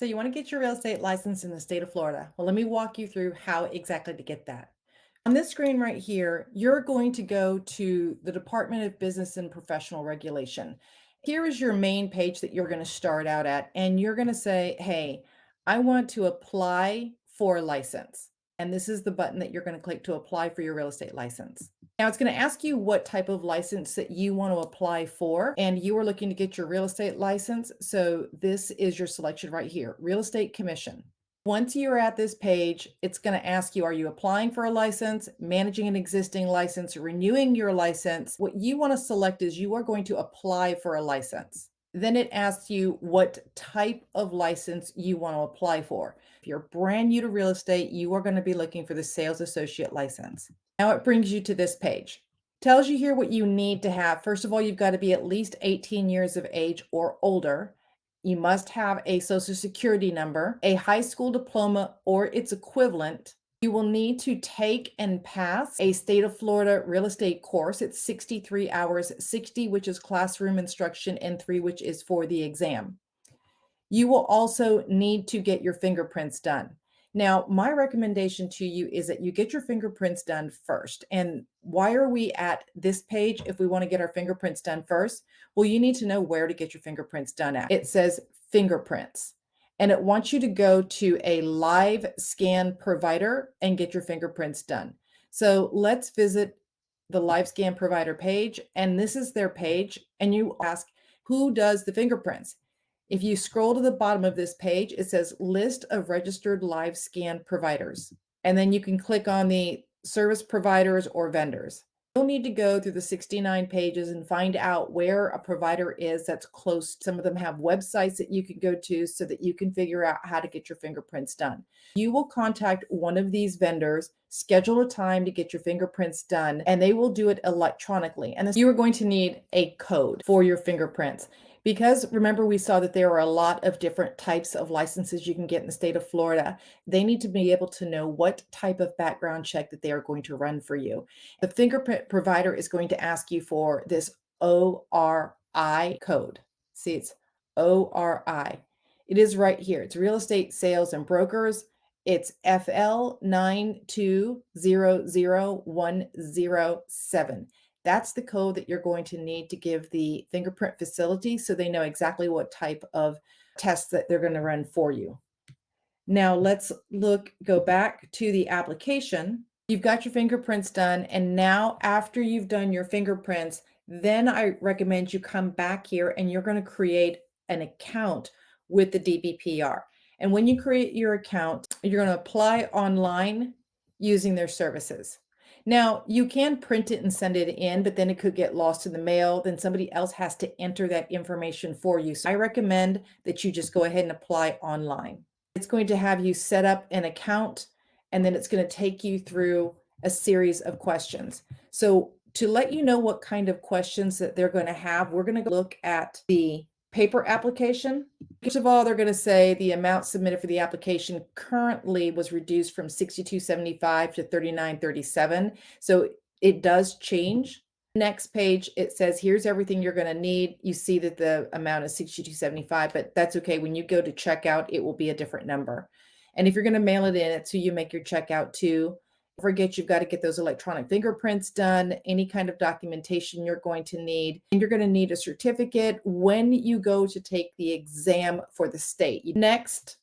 So you want to get your real estate license in the state of Florida. Well, let me walk you through how exactly to get that. On this screen right here, you're going to go to the Department of Business and Professional Regulation. Here is your main page that you're going to start out at, and you're going to say, hey, I want to apply for a license. And this is the button that you're going to click to apply for your real estate license. Now it's going to ask you what type of license that you want to apply for, and you are looking to get your real estate license. So this is your selection right here, Real Estate Commission. Once you're at this page, it's going to ask you, are you applying for a license, managing an existing license, renewing your license? What you want to select is you are going to apply for a license. Then it asks you what type of license you want to apply for. If you're brand new to real estate, you are going to be looking for the sales associate license. Now it brings you to this page. Tells you here what you need to have. First of all, you've got to be at least 18 years of age or older. You must have a social security number, a high school diploma or its equivalent. You will need to take and pass a state of Florida real estate course. It's 63 hours, 60 which is classroom instruction and 3 which is for the exam. You will also need to get your fingerprints done. Now, my recommendation to you is that you get your fingerprints done first. And why are we at this page if we want to get our fingerprints done first? Well, you need to know where to get your fingerprints done at. It says fingerprints, and it wants you to go to a live scan provider and get your fingerprints done. So let's visit the live scan provider page, and this is their page, and you ask, who does the fingerprints? If you scroll to the bottom of this page, it says list of registered live scan providers. And then you can click on the service providers or vendors. You'll need to go through the 69 pages and find out where a provider is that's close. Some of them have websites that you can go to so that you can figure out how to get your fingerprints done. You will contact one of these vendors, schedule a time to get your fingerprints done, and they will do it electronically. And you are going to need a code for your fingerprints. Because remember, we saw that there are a lot of different types of licenses you can get in the state of Florida. They need to be able to know what type of background check that they are going to run for you. The fingerprint provider is going to ask you for this ORI code. See, it's ORI. It is right here. It's Real Estate Sales and Brokers. It's FL9200107. That's the code that you're going to need to give the fingerprint facility so they know exactly what type of tests that they're going to run for you. Now let's go back to the application. You've got your fingerprints done, and now after you've done your fingerprints, then I recommend you come back here and you're going to create an account with the DBPR. And when you create your account, you're going to apply online using their services. Now, you can print it and send it in, but then it could get lost in the mail. Then somebody else has to enter that information for you. So I recommend that you just go ahead and apply online. It's going to have you set up an account, and then it's going to take you through a series of questions. So to let you know what kind of questions that they're going to have, we're going to look at the paper application. First of all, they're going to say the amount submitted for the application currently was reduced from $62.75 to $39.37. So it does change. Next page, it says, here's everything you're going to need. You see that the amount is $62.75, but that's okay. When you go to checkout, it will be a different number. And if you're going to mail it in, it's who you make your checkout to. Don't forget, you've got to get those electronic fingerprints done, any kind of documentation you're going to need. And you're going to need a certificate when you go to take the exam for the state. Next,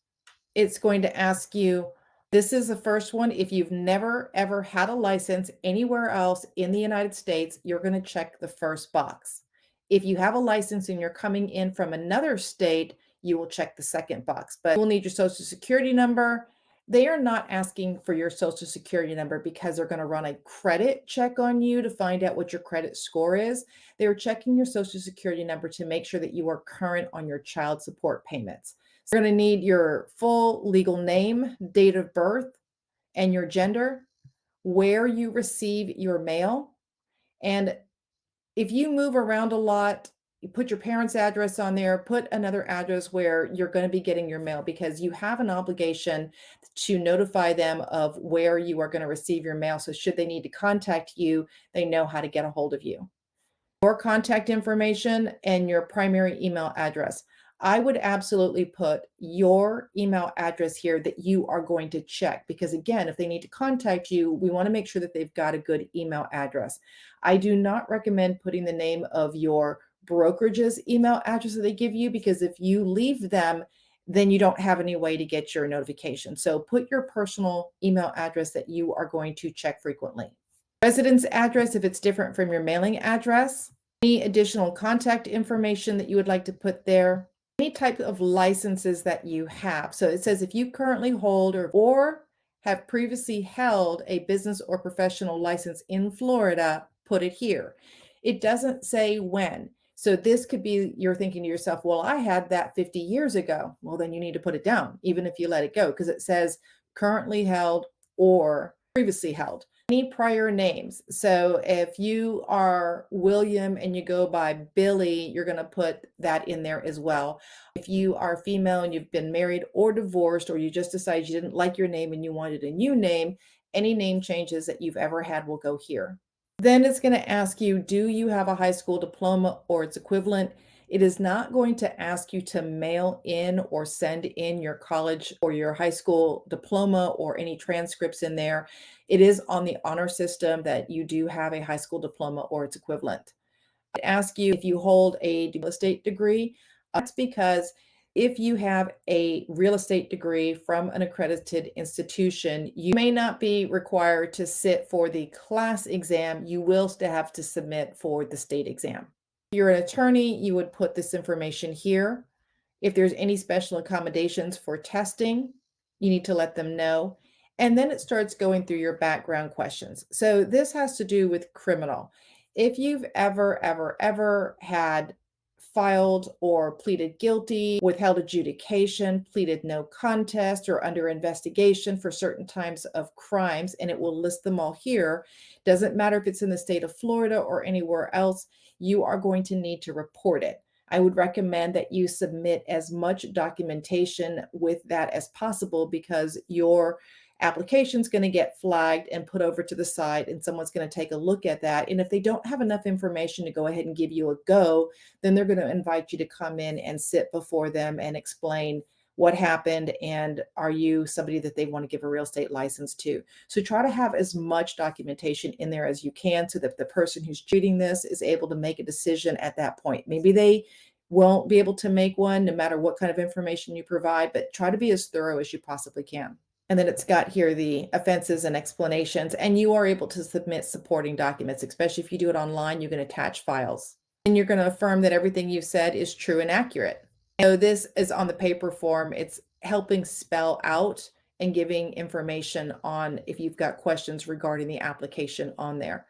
it's going to ask you, this is the first one. If you've never, ever had a license anywhere else in the United States, you're going to check the first box. If you have a license and you're coming in from another state, you will check the second box, but you'll need your social security number. They are not asking for your social security number because they're going to run a credit check on you to find out what your credit score is. They're checking your social security number to make sure that you are current on your child support payments. You're going to need your full legal name, date of birth, and your gender, where you receive your mail. And if you move around a lot, you put your parents' address on there, put another address where you're going to be getting your mail, because you have an obligation to notify them of where you are going to receive your mail. So should they need to contact you, they know how to get a hold of you. Your contact information and your primary email address. I would absolutely put your email address here that you are going to check because, again, if they need to contact you, we want to make sure that they've got a good email address. I do not recommend putting the name of your brokerage's email address that they give you because if you leave them, then you don't have any way to get your notification. So put your personal email address that you are going to check frequently. Residence address, if it's different from your mailing address, any additional contact information that you would like to put there, any type of licenses that you have. So it says if you currently hold or have previously held a business or professional license in Florida, put it here. It doesn't say when. So this could be you're thinking to yourself, well, I had that 50 years ago. Well, then you need to put it down, even if you let it go, because it says currently held or previously held. Any prior names. So if you are William and you go by Billy, you're going to put that in there as well. If you are female and you've been married or divorced, or you just decided you didn't like your name and you wanted a new name, any name changes that you've ever had will go here. Then it's going to ask you, do you have a high school diploma or its equivalent? It is not going to ask you to mail in or send in your college or your high school diploma or any transcripts in there. It is on the honor system that you do have a high school diploma or its equivalent. I ask you if you hold a real estate degree. That's because if you have a real estate degree from an accredited institution, you may not be required to sit for the class exam. You will still have to submit for the state exam. If you're an attorney, you would put this information here. If there's any special accommodations for testing, you need to let them know. And then it starts going through your background questions. So this has to do with criminal. If you've ever had filed or pleaded guilty, withheld adjudication, pleaded no contest, or under investigation for certain types of crimes, and it will list them all here. Doesn't matter if it's in the state of Florida or anywhere else, you are going to need to report it. I would recommend that you submit as much documentation with that as possible because your application is going to get flagged and put over to the side, and someone's going to take a look at that. And if they don't have enough information to go ahead and give you a go, then they're going to invite you to come in and sit before them and explain what happened and are you somebody that they want to give a real estate license to. So try to have as much documentation in there as you can so that the person who's treating this is able to make a decision at that point. Maybe they won't be able to make one no matter what kind of information you provide, but try to be as thorough as you possibly can. And then it's got here the offenses and explanations, and you are able to submit supporting documents, especially if you do it online, you can attach files. And you're going to affirm that everything you've said is true and accurate. So this is on the paper form. It's helping spell out and giving information on if you've got questions regarding the application on there.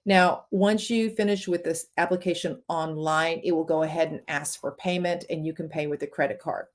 Now, once you finish with this application online, it will go ahead and ask for payment and you can pay with a credit card.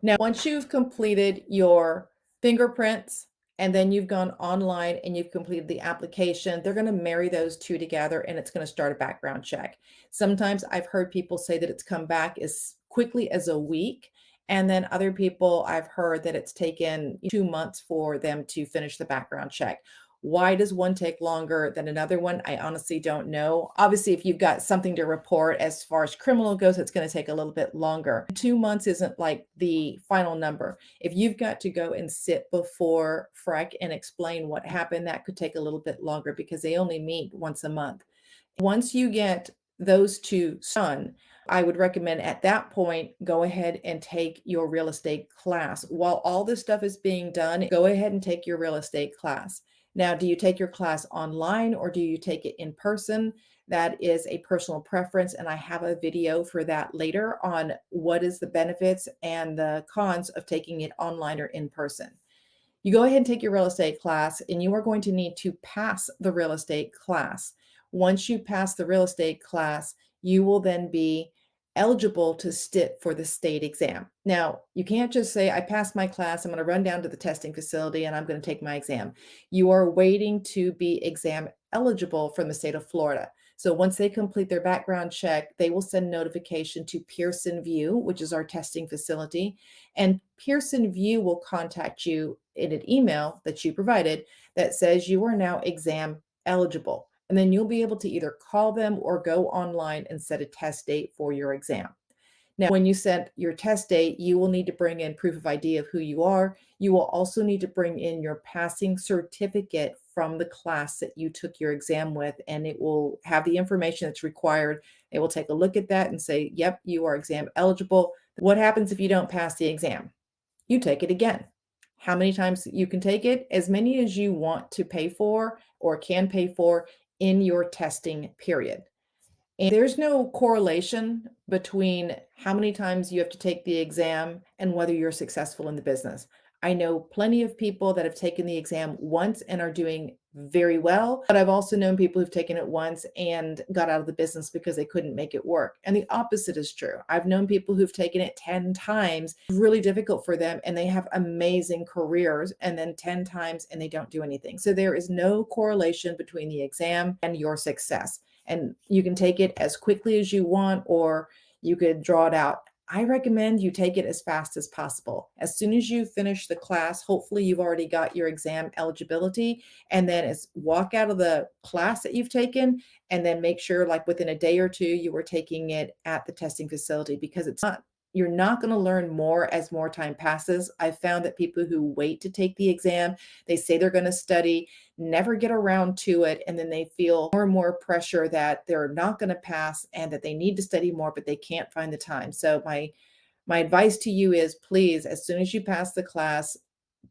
Now, once you've completed your fingerprints and then you've gone online and you've completed the application, they're going to marry those two together and it's going to start a background check. Sometimes I've heard people say that it's come back as quickly as a week. And then other people, I've heard that it's taken 2 months for them to finish the background check. Why does one take longer than another one? I honestly don't know. Obviously, if you've got something to report as far as criminal goes, it's going to take a little bit longer. 2 months isn't like the final number. If you've got to go and sit before FREC and explain what happened, that could take a little bit longer because they only meet once a month. Once you get those two done, I would recommend at that point, go ahead and take your real estate class. While all this stuff is being done, go ahead and take your real estate class. Now, do you take your class online or do you take it in person? That is a personal preference, and I have a video for that later on what is the benefits and the cons of taking it online or in person. You go ahead and take your real estate class, and you are going to need to pass the real estate class. Once you pass the real estate class, you will then be eligible to sit for the state exam. Now, you can't just say, I passed my class, I'm going to run down to the testing facility and I'm going to take my exam. You are waiting to be exam eligible from the state of Florida. So once they complete their background check, they will send notification to Pearson View, which is our testing facility, and Pearson View will contact you in an email that you provided that says you are now exam eligible. And then you'll be able to either call them or go online and set a test date for your exam. Now, when you set your test date, you will need to bring in proof of ID of who you are. You will also need to bring in your passing certificate from the class that you took your exam with, and it will have the information that's required. They will take a look at that and say, yep, you are exam eligible. What happens if you don't pass the exam? You take it again. How many times you can take it? As many as you want to pay for or can pay for in your testing period. And there's no correlation between how many times you have to take the exam and whether you're successful in the business. I know plenty of people that have taken the exam once and are doing very well, but I've also known people who've taken it once and got out of the business because they couldn't make it work. And the opposite is true. I've known people who've taken it 10 times, really difficult for them, and they have amazing careers, and then 10 times and they don't do anything. So there is no correlation between the exam and your success. And you can take it as quickly as you want, or you could draw it out. I recommend you take it as fast as possible. As soon as you finish the class, hopefully you've already got your exam eligibility, and then it's walk out of the class that you've taken, and then make sure like within a day or two, you were taking it at the testing facility, because you're not going to learn more as more time passes. I've found that people who wait to take the exam, they say they're going to study, never get around to it, and then they feel more and more pressure that they're not going to pass and that they need to study more, but they can't find the time. So my advice to you is, please, as soon as you pass the class,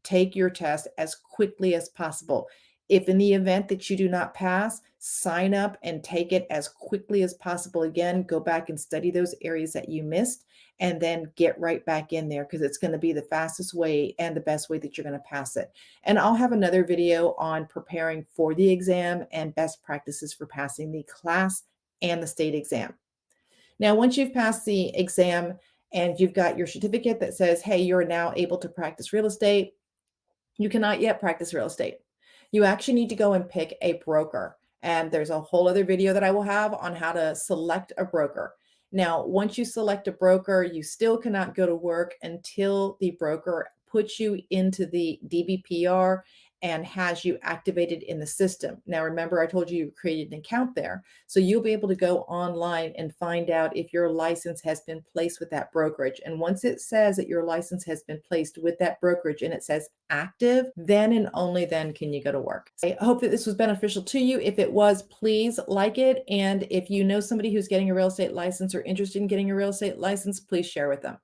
take your test as quickly as possible. If in the event that you do not pass, sign up and take it as quickly as possible. Again, go back and study those areas that you missed, and then get right back in there, because it's going to be the fastest way and the best way that you're going to pass it. And I'll have another video on preparing for the exam and best practices for passing the class and the state exam. Now, once you've passed the exam and you've got your certificate that says, hey, you're now able to practice real estate, you cannot yet practice real estate. You actually need to go and pick a broker. And there's a whole other video that I will have on how to select a broker. Now, once you select a broker, you still cannot go to work until the broker puts you into the DBPR and has you activated in the system. Now, remember, I told you created an account there. So you'll be able to go online and find out if your license has been placed with that brokerage. And once it says that your license has been placed with that brokerage and it says active, then and only then can you go to work. I hope that this was beneficial to you. If it was, please like it. And if you know somebody who's getting a real estate license or interested in getting a real estate license, please share with them.